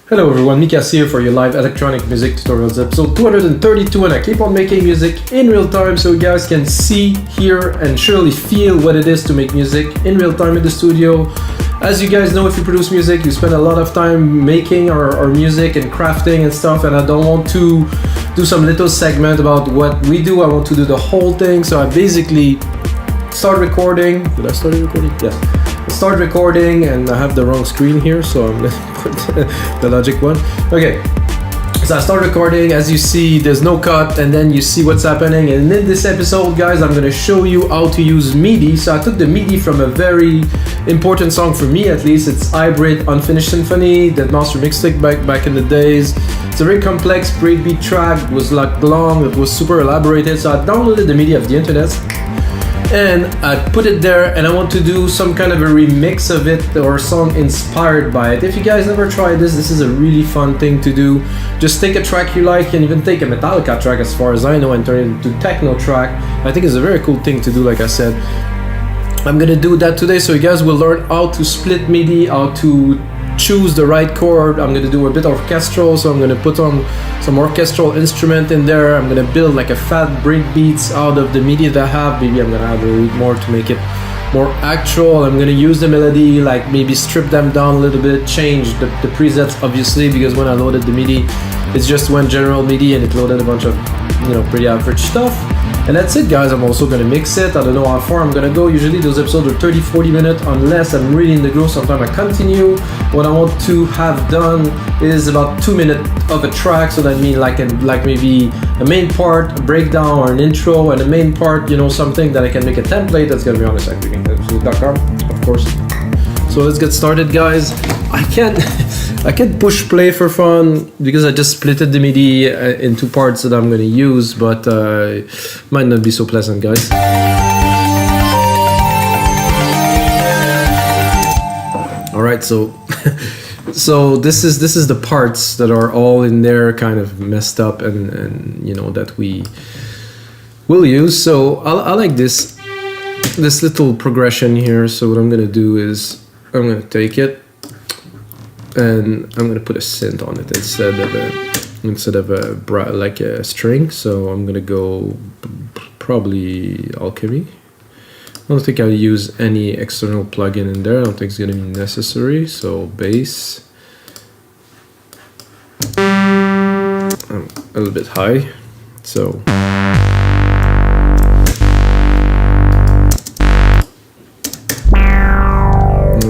Hello everyone, Mikas here for your live electronic music tutorials episode 232, and I keep on making music in real time so you guys can see, hear and surely feel what it is to make music in real time in the studio. As you guys know, if you produce music, you spend a lot of time making our music and crafting and stuff, and I don't want to do some little segment about what we do. I want to do the whole thing, so I basically start recording. Did I start recording? Yes. Start recording, and I have the wrong screen here, so I'm gonna put the Logic one. Okay, so I start recording. As you see, there's no cut, and then you see what's happening. And in this episode, guys, I'm gonna show you how to use MIDI. So I took the MIDI from a very important song for me, at least. It's Hybrid Unfinished Symphony, that master mixtape back in the days. It's a very complex breakbeat track. It was like long, it was super elaborated. So I downloaded the MIDI of the internet, and I put it there, and I want to do some kind of a remix of it or a song inspired by it. If you guys never tried this is a really fun thing to do. Just take a track you like, and even take a Metallica track as far as I know and turn it into techno track. I think it's a very cool thing to do, like I said. I'm gonna do that today, so you guys will learn how to split MIDI, how to choose the right chord. I'm gonna do a bit of orchestral, so I'm gonna put on some orchestral instrument in there. I'm gonna build like a fat breakbeats out of the MIDI that I have. Maybe I'm gonna add a little more to make it more actual. I'm gonna use the melody, like maybe strip them down a little bit, change the presets obviously, because when I loaded the MIDI, it's just one general MIDI and it loaded a bunch of, you know, pretty average stuff. And that's it, guys. I'm also gonna mix it. I don't know how far I'm gonna go. Usually those episodes are 30-40 minutes unless I'm really in the groove. Sometimes I continue. What I want to have done is about 2 minutes of a track, so that means like maybe a main part, a breakdown, or an intro, and a main part, you know, something that I can make a template that's gonna be on the site, of course. So let's get started, guys. I can't push play for fun because I just splitted the MIDI in two parts that I'm gonna use, but might not be so pleasant, guys. All right, so so this is the parts that are all in there, kind of messed up, and you know, that we will use. So I like this little progression here. So what I'm gonna do is I'm gonna take it and I'm gonna put a synth on it instead of a string. So I'm gonna go probably Alchemy. I don't think I'll use any external plugin in there. I don't think it's gonna be necessary. So bass, I'm a little bit high, so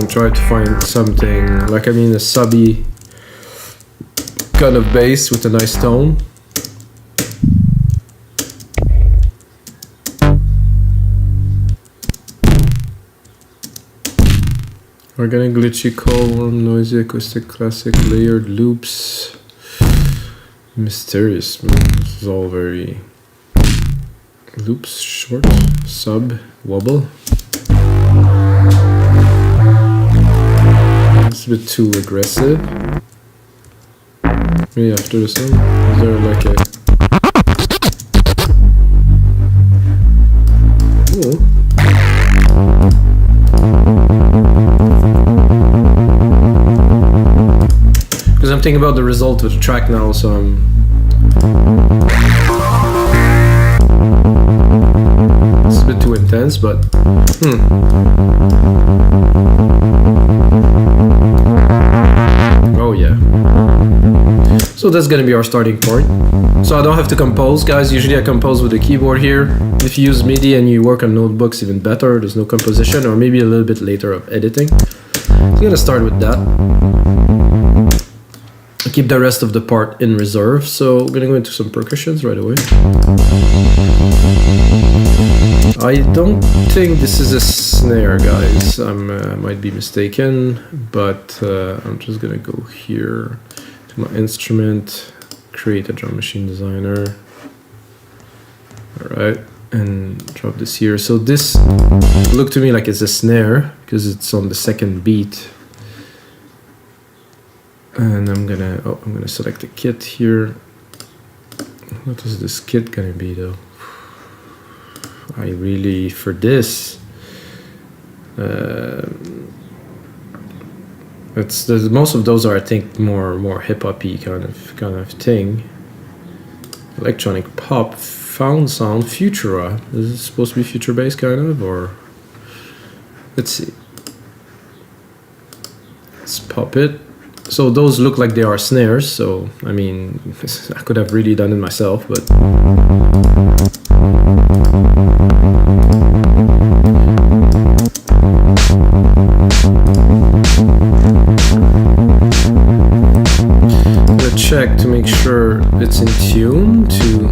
try to find something like, a subby kind of bass with a nice tone. Organic, glitchy, calm, noisy, acoustic, classic, layered, loops, mysterious. This is all very loops, short, sub, wobble. It's a bit too aggressive. Maybe after this one, is there like a... Ooh. Because I'm thinking about the result of the track now, so it's a bit too intense, but oh yeah. So that's gonna be our starting point. So I don't have to compose, guys. Usually I compose with the keyboard here. If you use MIDI and you work on notebooks, even better. There's no composition, or maybe a little bit later of editing. So I'm gonna start with that. I'll keep the rest of the part in reserve. So I'm gonna go into some percussions right away. I don't think this is a snare, guys. I might be mistaken, but I'm just gonna go here to my instrument, create a drum machine designer. All right, and drop this here. So this looked to me like it's a snare because it's on the second beat. And I'm gonna select the kit here. What is this kit gonna be though? I really, for this, most of those are, I think, more hip hoppy kind of thing. Electronic pop, found sound, Futura. Is it supposed to be future bass kind of, or let's see. Let's pop it. So those look like they are snares. So I mean, I could have really done it myself, but. Check to make sure it's in tune to.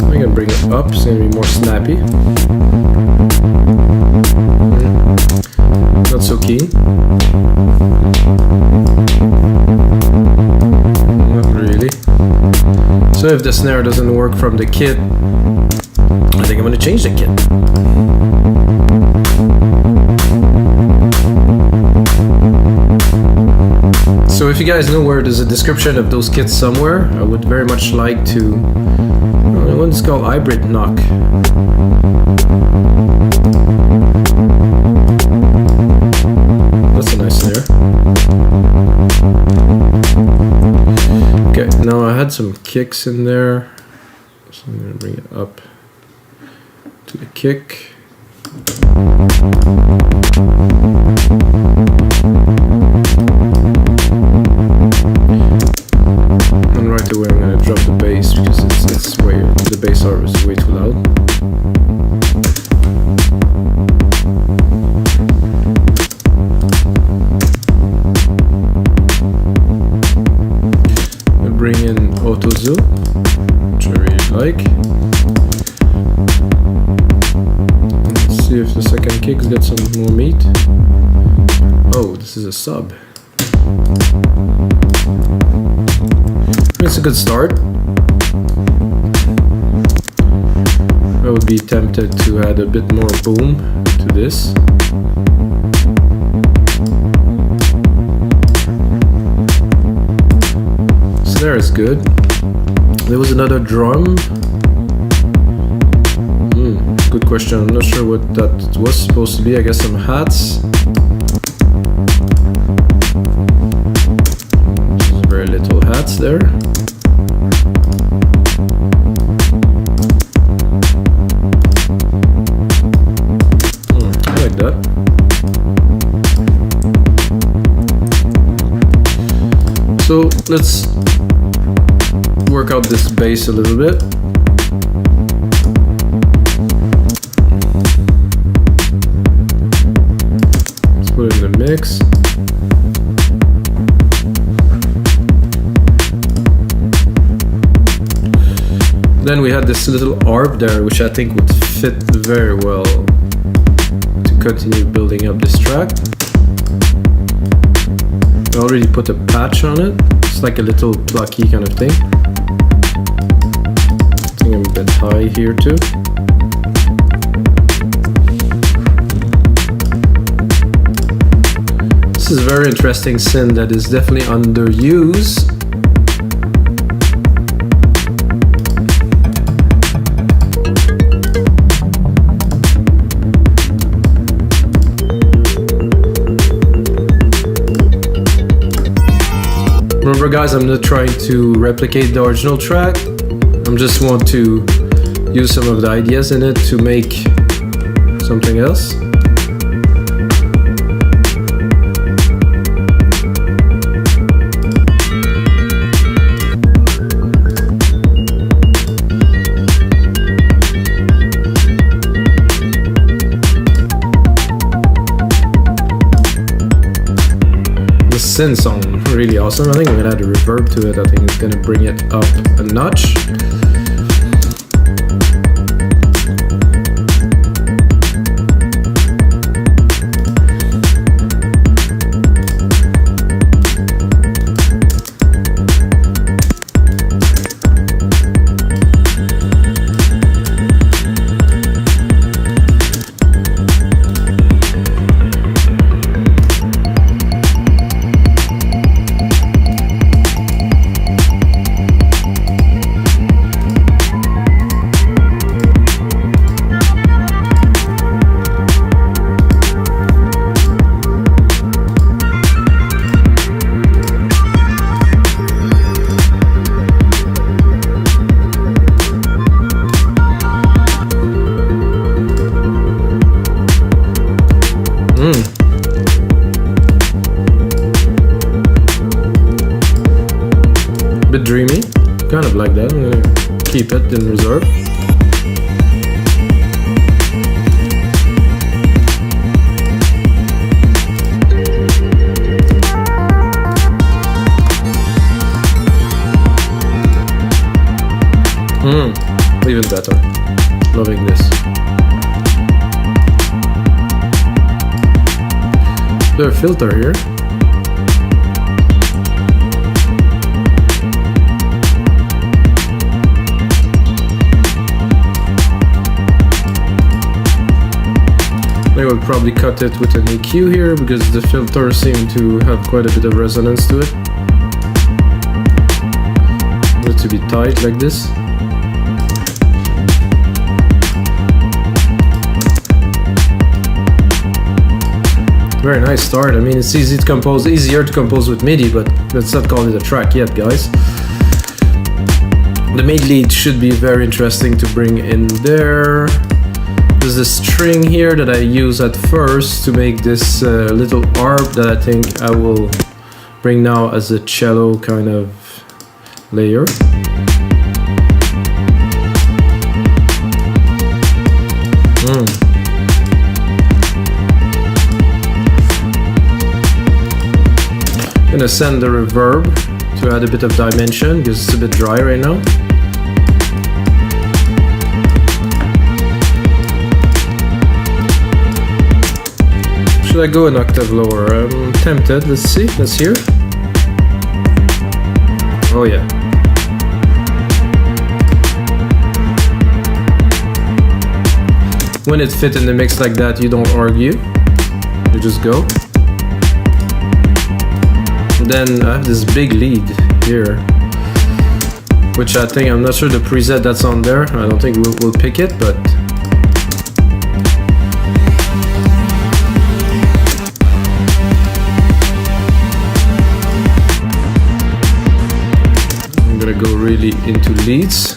I'm gonna bring it up, it's gonna be more snappy. Not so keen. Not really. So if the snare doesn't work from the kit, I think I'm gonna change the kit. So if you guys know where there's a description of those kits somewhere, I would very much like to. One's called Hybrid Knock. That's a nice snare. Okay, now I had some kicks in there, so I'm gonna bring it up to the kick. And right away I'm going to drop the bass because it's way, the bass arm is way too loud. I bring in Auto Zoom, which I really like. Let's see if the second kicks get some more meat. Oh, this is a sub. It's a good start. I would be tempted to add a bit more boom to this. Snare is good. There was another drum. Good question. I'm not sure what that was supposed to be. I guess some hats. Very little hats there. I like that. So let's work out this bass a little bit. Let's put it in the mix. Then we had this little arp there, which I think would fit very well to continue building up this track. I already put a patch on it. It's like a little plucky kind of thing. I think I'm a bit high here too. This is a very interesting synth that is definitely underused. Remember guys, I'm not trying to replicate the original track. I just want to use some of the ideas in it to make something else. The synths sound really awesome. I think I'm gonna add a reverb to it. I think it's gonna bring it up a notch. kind of like that. I'm gonna keep it in reserve. Even better. Loving this. There's a filter here. I will probably cut it with an EQ here because the filter seems to have quite a bit of resonance to it. Want it to be tight like this. Very nice start. I mean, it's easy to compose, easier to compose with MIDI, but let's not call it a track yet, guys. The MIDI lead should be very interesting to bring in there. There's a string here that I use at first to make this little arp that I think I will bring now as a cello kind of layer. I'm gonna send the reverb to add a bit of dimension because it's a bit dry right now. Should I go an octave lower? I'm tempted. Let's see. Let's hear. Oh yeah. When it fits in the mix like that, you don't argue. You just go. Then I have this big lead here, which I think, I'm not sure the preset that's on there, I don't think we'll pick it, but I'm gonna go really into leads.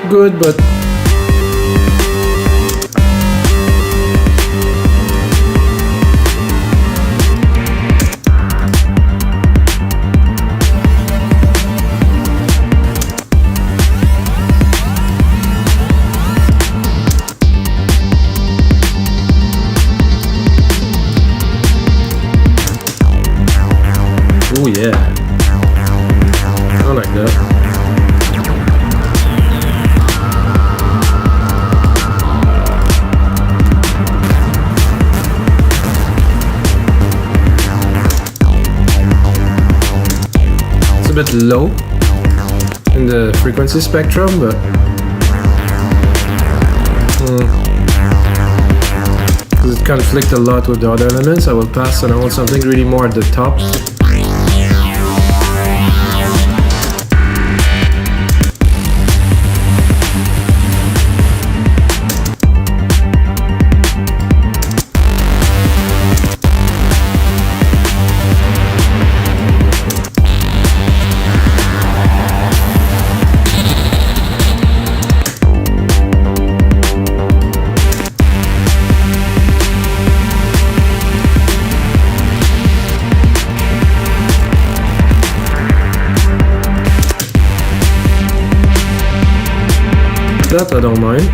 Good, but oh yeah, I like that. Bit low in the frequency spectrum, but because it conflicts a lot with the other elements, I will pass, and I want something really more at the top. That I don't mind.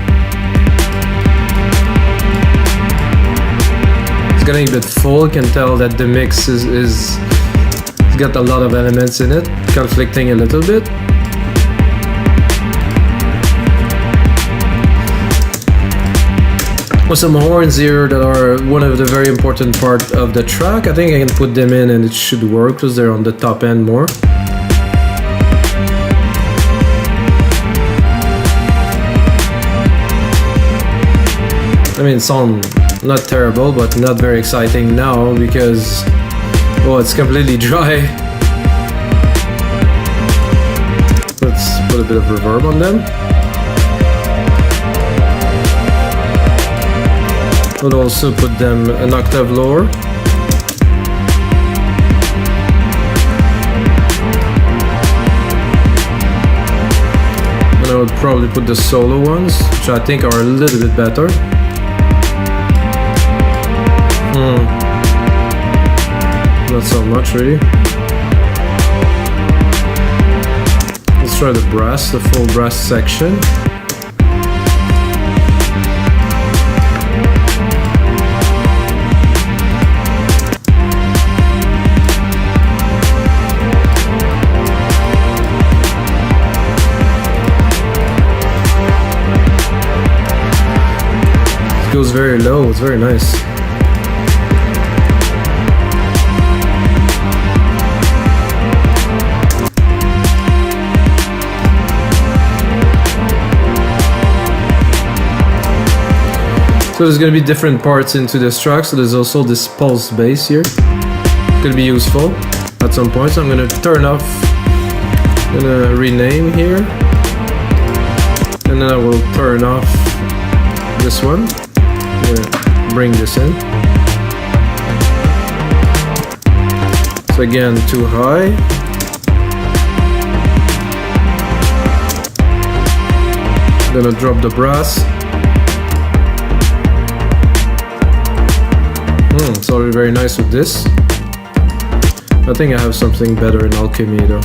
It's getting a bit full. You can tell that the mix is it's got a lot of elements in it, conflicting a little bit. with some horns here that are one of the very important part of the track. I think I can put them in and it should work because they're on the top end more. I mean, sound not terrible, but not very exciting now because, well, it's completely dry. Let's put a bit of reverb on them. We'll also put them an octave lower. And I would probably put the solo ones, which I think are a little bit better. Not so much, really. Let's try the brass, the full brass section. It goes very low, it's very nice. So there's going to be different parts into this track, so there's also this pulse bass here. It's going to be useful at some point, so I'm going to turn off, I'm going to rename here, and then I will turn off this one. I'm going to bring this in. So again, too high. I'm going to drop the brass. It's already very nice with this. I think I have something better in Alchemy though.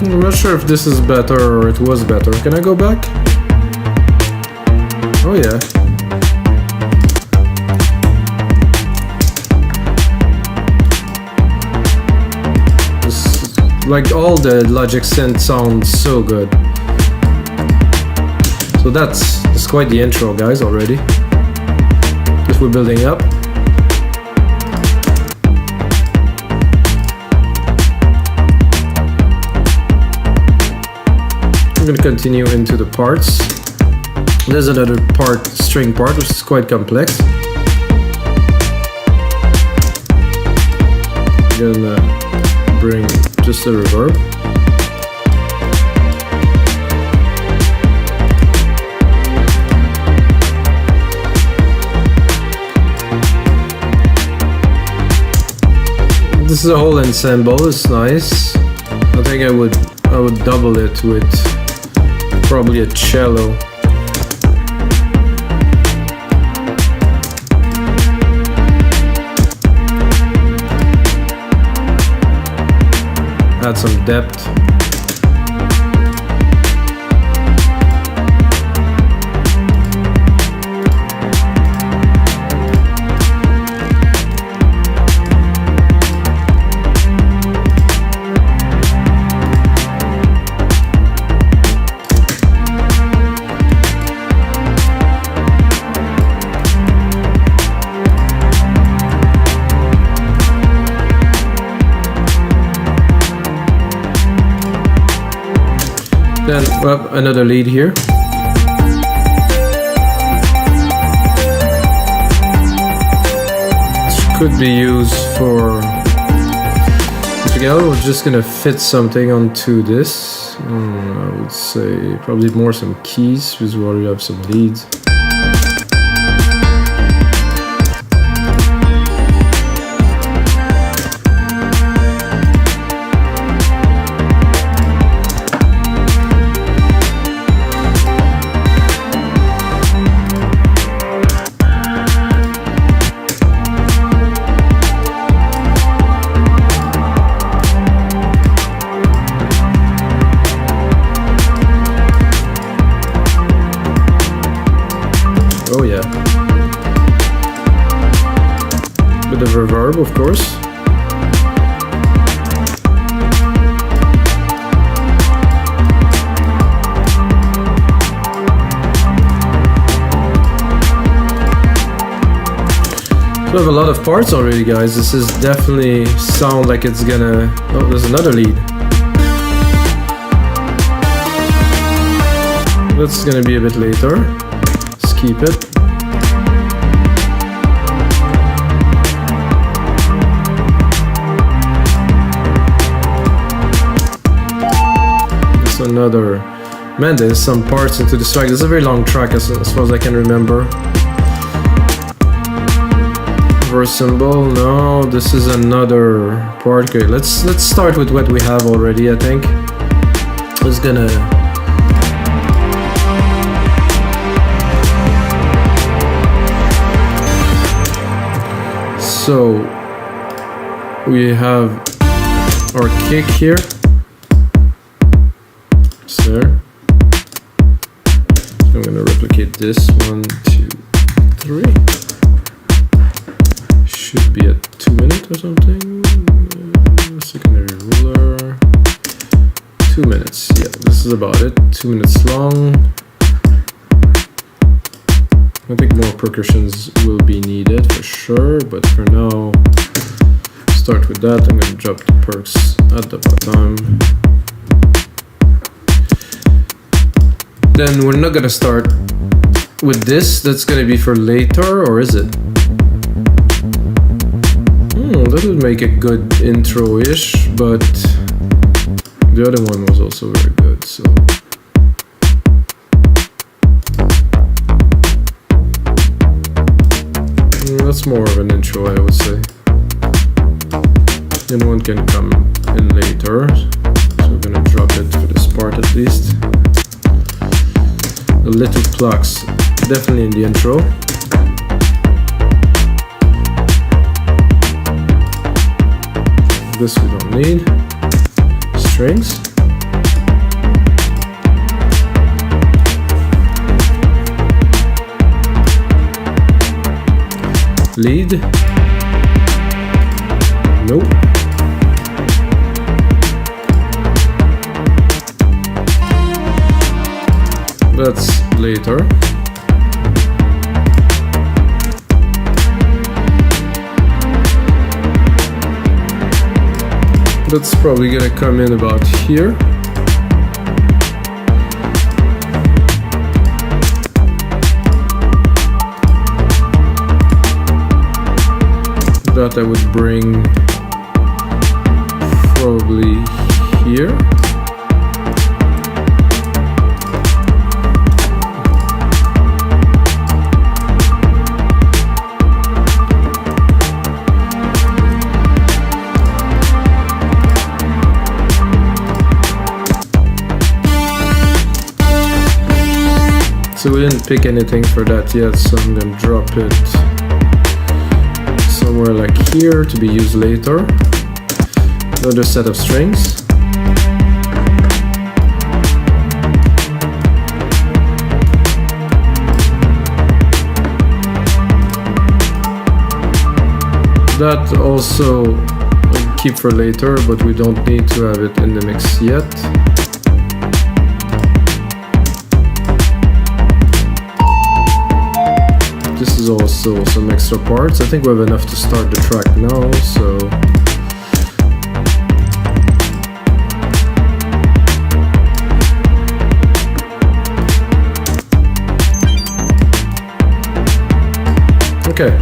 I'm not sure if this is better or it was better. Can I go back? Oh yeah. This, like all the Logic synth sounds so good. So that's quite the intro, guys, already. If we're building up. I'm going to continue into the parts. There's another part, string part, which is quite complex. I'm gonna bring just a reverb. This is a whole ensemble, it's nice. I think I would double it with probably a cello. Add some depth. Then we have another lead here. This could be used for together. We're just gonna fit something onto this. I would say probably more some keys because we already have some leads. reverb, of course. We have a lot of parts already, guys. This is definitely sound like it's gonna... Oh, there's another lead. That's gonna be a bit later. Let's keep it. There's another... Man, there's some parts into this track. This is a very long track as far as I can remember. Verse symbol, no, this is another part. Okay, let's start with what we have already. I think it's gonna so we have our kick here. It's there. So I'm gonna replicate this 1, 2, 3. Should be at 2 minutes or something. Secondary ruler. 2 minutes. Yeah, this is about it. 2 minutes long. I think more percussions will be needed for sure, but for now, start with that. I'm going to drop the perks at the bottom. Then we're not going to start with this. That's going to be for later, or is it? That would make a good intro-ish, but the other one was also very good, so... That's more of an intro, I would say. Then one can come in later, so we're gonna drop it for this part at least. The little plucks, definitely in the intro. This we don't need. Strings. Lead. Nope. That's later. That's probably gonna come in about here. That I would bring probably here. So we didn't pick anything for that yet, so I'm gonna drop it somewhere like here to be used later. Another set of strings. That also I'll keep for later, but we don't need to have it in the mix yet. This is also some extra parts. I think we have enough to start the track now, so... Okay.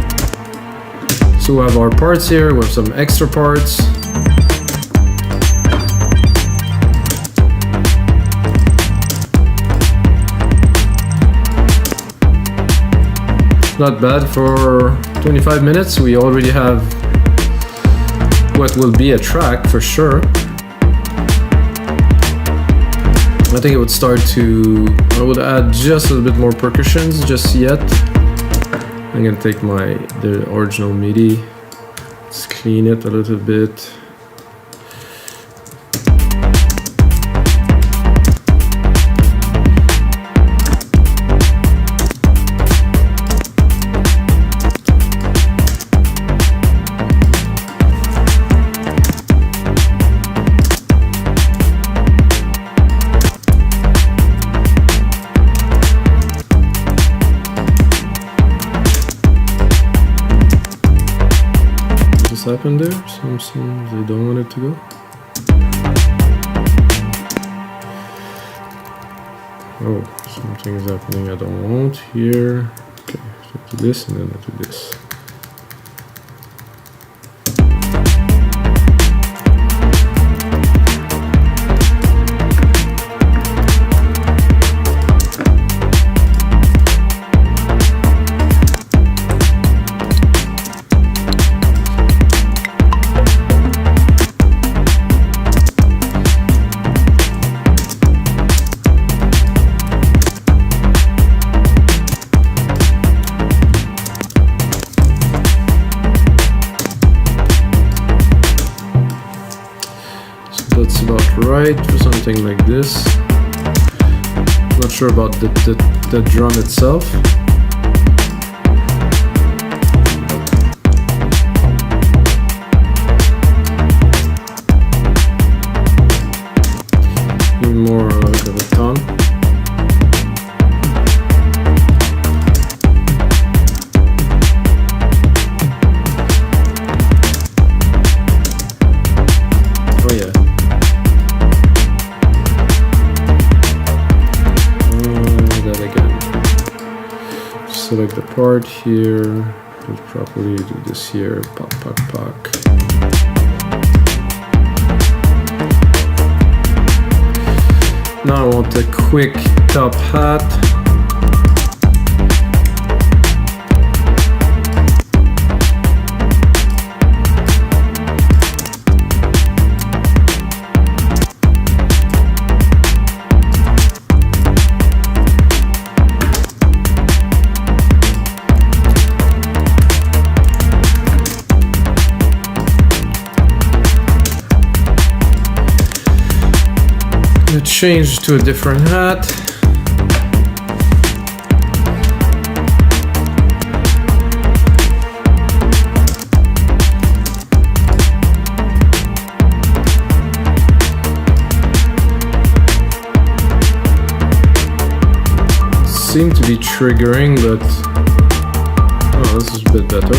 So we have our parts here, we have some extra parts. Not bad for 25 minutes. We already have what will be a track for sure. I think it would start to... I would add just a little bit more percussions just yet. I'm gonna take the original MIDI, let's clean it a little bit. happened there. Sometimes I don't want it to go. Oh, something is happening I don't want here. Okay, so I do this and then I do this. That's about right for something like this. Not sure about the drum itself. Even more like of a tone. Oh yeah. Select the part here, do it properly, do this here, pop, pop, pop. Now I want a quick top hat. Change to a different hat. Seem to be triggering, but oh, this is a bit better.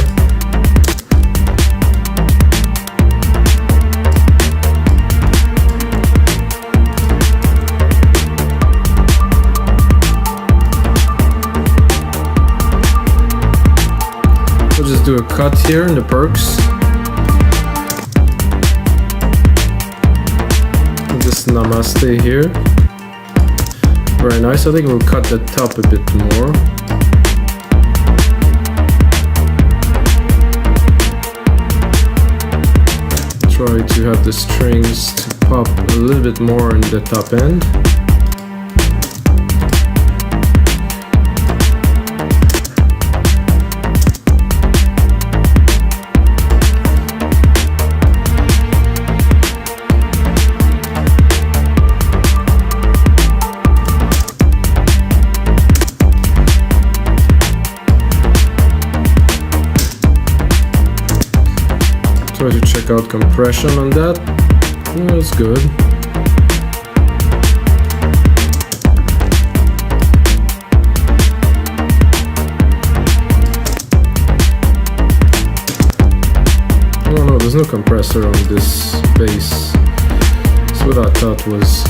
Just do a cut here in the perks. This namaste here. Very nice. I think we'll cut the top a bit more. Try to have the strings to pop a little bit more in the top end. Try to check out compression on that. Yeah, that's good. Oh no, there's no compressor on this bass. That's what I thought was.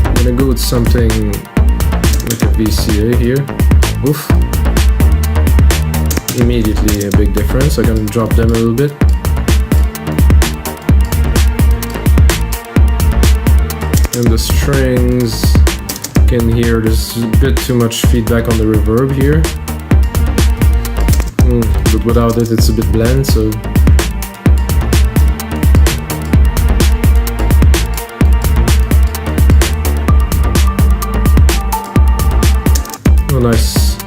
I'm gonna go with something like a VCA here. Oof. Immediately a big difference. I can drop them a little bit. And the strings, you can hear there's a bit too much feedback on the reverb here. But without it, it's a bit bland, so. Oh, nice.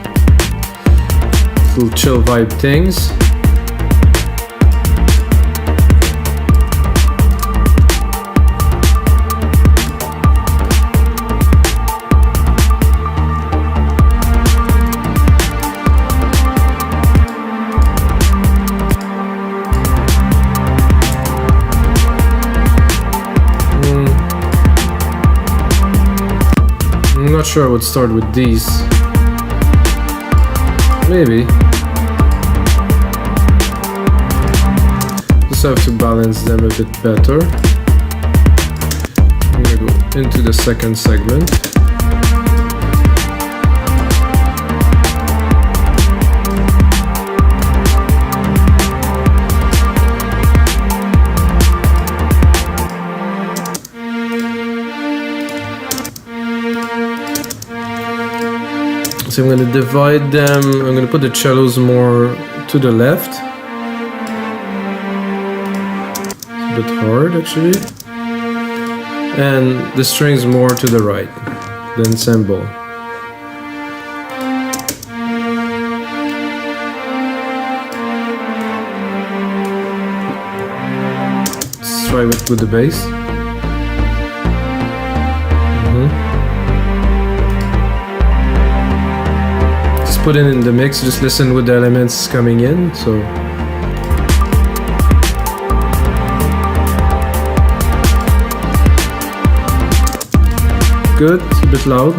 Little chill vibe things. I'm not sure I would start with these. Maybe. just have to balance them a bit better. I'm gonna go into the second segment. So I'm going to divide them. I'm going to put the cellos more to the left. It's a bit hard actually. And the strings more to the right, the ensemble. Let's try it with the bass. Put it in the mix, just listen with the elements coming in. So good, it's a bit loud.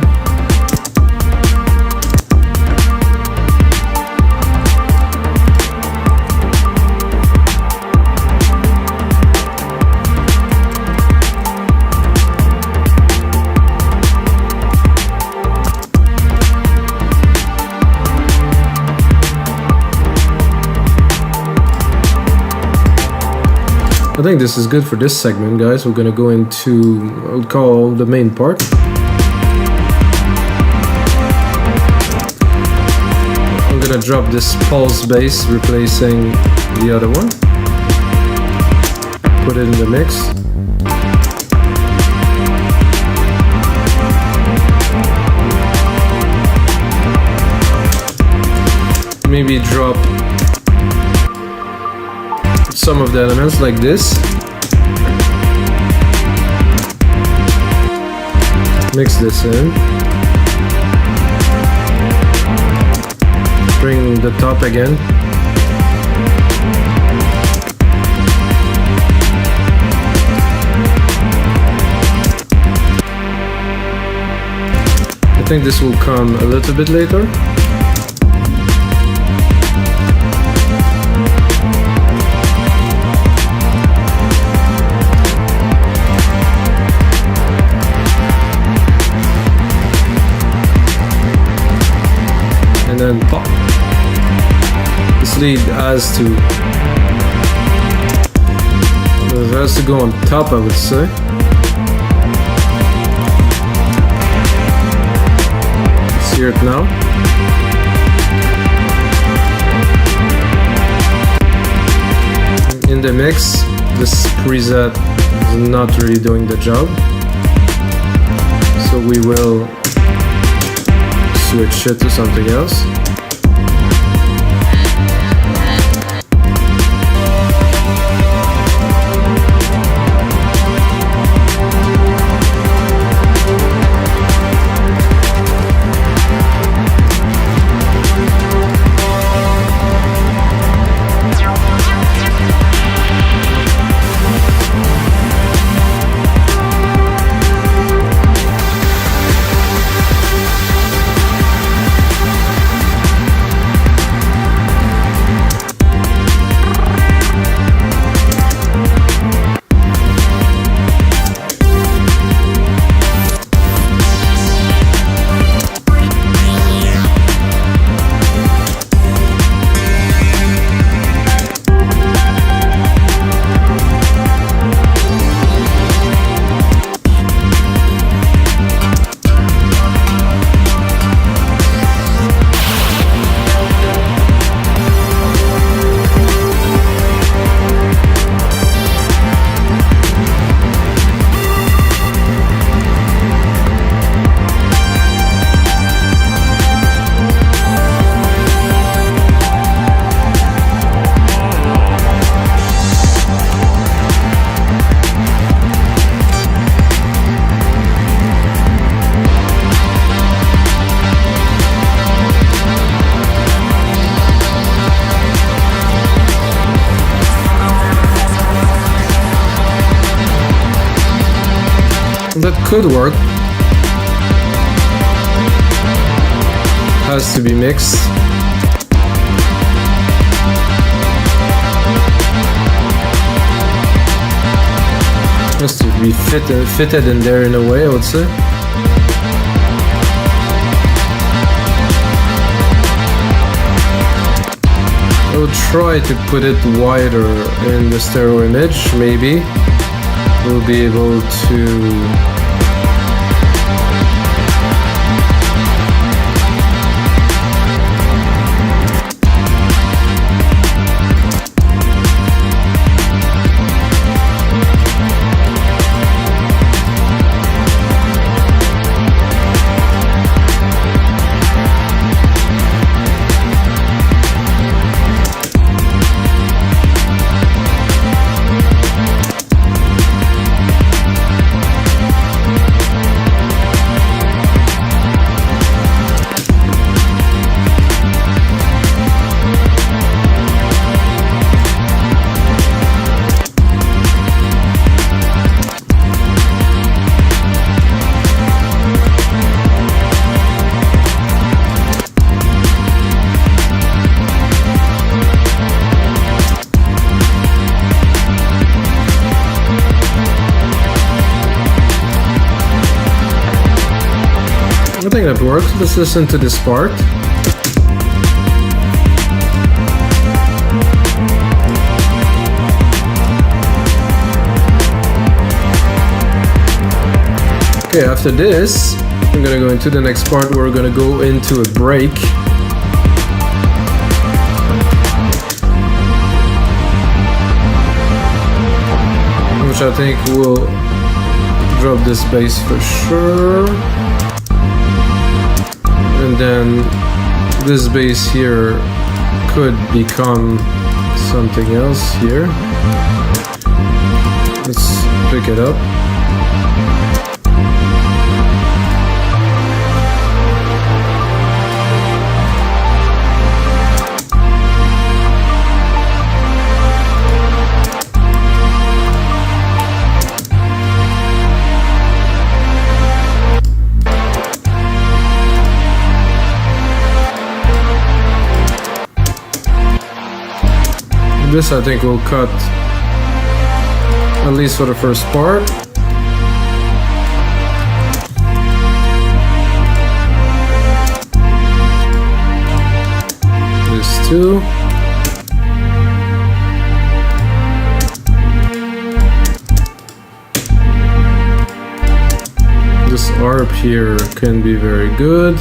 I think this is good for this segment, guys. We're gonna go into, I would call the main part. I'm gonna drop this pulse bass, replacing the other one. Put it in the mix. Maybe drop some of the elements like this. Mix this in. Bring the top again. I think this will come a little bit later. And then pop. This lead has to go on top, I would say. Let's hear it now. In the mix, this preset is not really doing the job, so we will switch it to something else. That could work. Has to be mixed. be fitted in there in a way, I would say. I will try to put it wider in the stereo image, maybe we'll be able to I think that works. Let's listen to this part. Okay, after this, I'm gonna go into the next part. We're gonna go into a break. Which I think will drop this bass for sure. And then this bass here could become something else here. Let's pick it up. This I think will cut, at least for the first part. This too. This ARP here can be very good.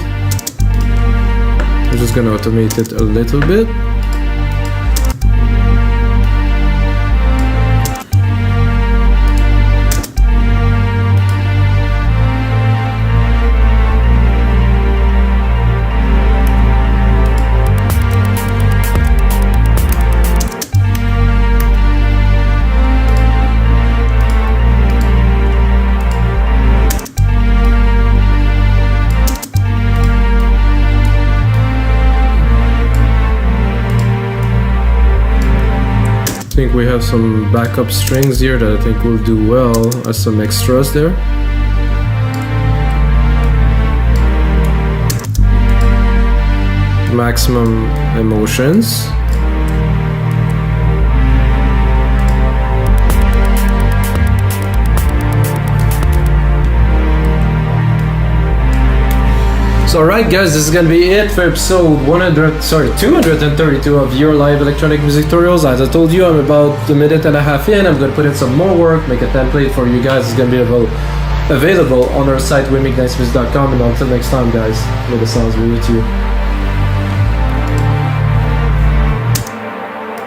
I'm just gonna automate it a little bit. I think we have some backup strings here that I think will do well as some extras there. Maximum emotions. So alright guys, this is gonna be it for episode 232 of your live electronic music tutorials. As I told you, I'm about a minute and a half in. I'm gonna put in some more work, make a template for you guys. It's gonna be available on our site, wimignicemusic.com. And until next time guys, may the sounds be with you.